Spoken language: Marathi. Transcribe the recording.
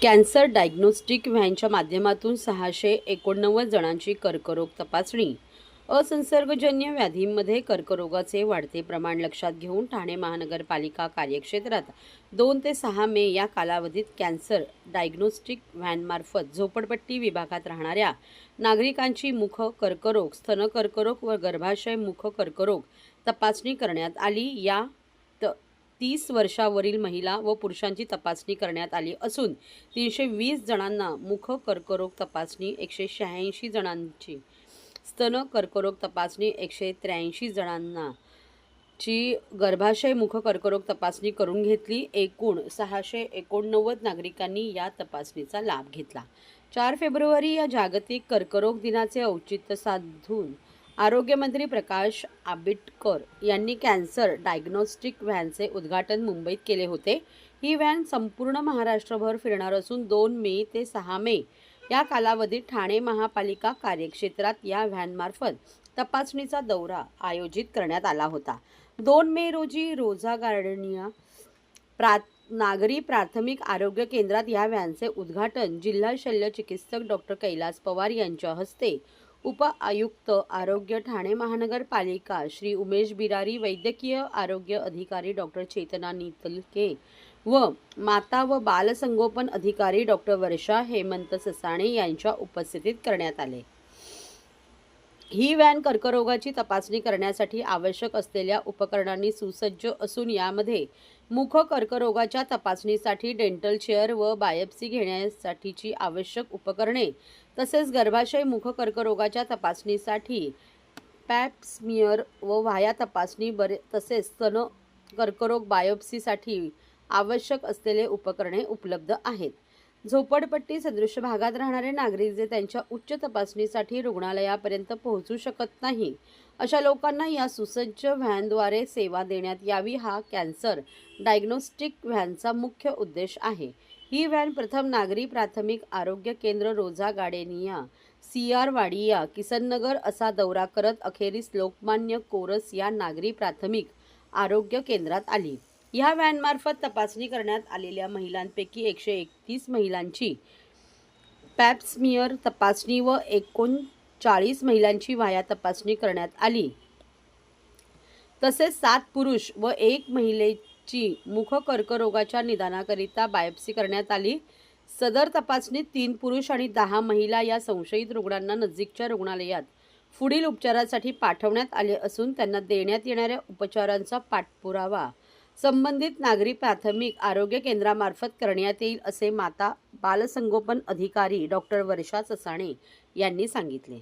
कॅन्सर डायग्नोस्टिक व्हॅनच्या माध्यमातून 689 जणांची कर्करोग तपासणी. असंसर्गजन्य व्याधींमध्ये कर्करोगाचे वाढते प्रमाण लक्षात घेऊन ठाणे महानगरपालिका कार्यक्षेत्रात 2 ते 6 मे या कालावधीत कॅन्सर डायग्नोस्टिक व्हॅनमार्फत झोपडपट्टी विभागात राहणाऱ्या नागरिकांची मुख कर्करोग, स्तन कर्करोग व गर्भाशय मुख कर्करोग तपासणी करण्यात आली. या 30 वर्षावरील महिला व पुरुषांची तपासणी करण्यात आली असून 320 जणांना मुख कर्करोग तपासणी, 186 जणांची स्तन कर्करोग तपासणी, 183 जणांना ची गर्भाशय मुख कर्करोग तपासणी करून घेतली. एकूण 689 नागरिकांनी या तपासणीचा लाभ घेतला. 4 फेब्रुवारी या जागतिक कर्करोग दिनाचे औचित्य साधून आरोग्यमंत्री प्रकाश आंबेडकर यांनी कॅन्सर डायग्नोस्टिक व्हॅनचे उद्घाटन मुंबईत केले होते. ही व्हॅन संपूर्ण महाराष्ट्रभर फिरणार असून 2 मे ते 6 मे या कालावधीत ठाणे महापालिका कार्यक्षेत्रात या व्हॅनमार्फत तपासणीचा दौरा आयोजित करण्यात आला होता. 2 मे रोजी रोझा गार्डनिया नागरी प्राथमिक आरोग्य केंद्रात या व्हॅनचे उद्घाटन जिल्हा शल्य चिकित्सक डॉक्टर कैलास पवार यांच्या हस्ते, उप-आयुक्त आरोग्य ठाणे महानगरपालिका श्री उमेश बिरारी, वैद्यकीय आरोग्य अधिकारी डॉक्टर चेतना नितलके व माता व बालसंगोपन अधिकारी डॉक्टर वर्षा हेमंत ससाणे यांच्या उपस्थितीत करण्यात आले. ही व्हॅन कर्करोगाची तपासणी करण्यासाठी आवश्यक असलेल्या उपकरणांनी सुसज्ज असून यामध्ये मुख कर्करोगाच्या तपासणीसाठी डेंटल चेअर व बायोप्सी घेण्यासाठीची आवश्यक उपकरणे, तसेच गर्भाशय मुख कर्करोगाच्या तपासणीसाठी पॅप स्मिअर व व्हाया तपासणी तसेच स्तन कर्करोग बायोप्सीसाठी आवश्यक असलेले उपकरणे उपलब्ध आहेत. झोपडपट्टी सदृश भागात राहणारे नागरिक जे त्यांच्या उच्च तपासणीसाठी रुग्णालयापर्यंत पोहोचू शकत नाही, अशा लोकांना या सुसज्ज व्हॅनद्वारे सेवा देण्यात यावी, हा कॅन्सर डायग्नोस्टिक व्हॅनचा मुख्य उद्देश आहे. ही व्हॅन प्रथम नागरी प्राथमिक आरोग्य केंद्र रोझा गार्डेनिया, CR वाडिया, किसननगर असा दौरा करत अखेरीस लोकमान्य कोरस या नागरी प्राथमिक आरोग्य केंद्रात आली. या व्हॅनमार्फत तपासणी करण्यात आलेल्या महिलांपैकी 131 महिलांची पॅप स्मिअर तपासणी व 39 महिलांची व्हाया तपासणी करण्यात आली. तसेच 7 पुरुष व 1 महिलेची मुख कर्करोगाच्या निदानाकरिता बायोप्सी करण्यात आली. सदर तपासणीत 3 पुरुष आणि 10 महिला या संशयित रुग्णांना नजीकच्या रुग्णालयात पुढील उपचारासाठी पाठवण्यात आले असून त्यांना देण्यात येणाऱ्या उपचारांचा पाठपुरावा संबंधित नागरी प्राथमिक आरोग्य केंद्रामार्फत करण्यात येईल, असे माता बालसंगोपन अधिकारी डॉक्टर वर्षा ससाणे यांनी सांगितले.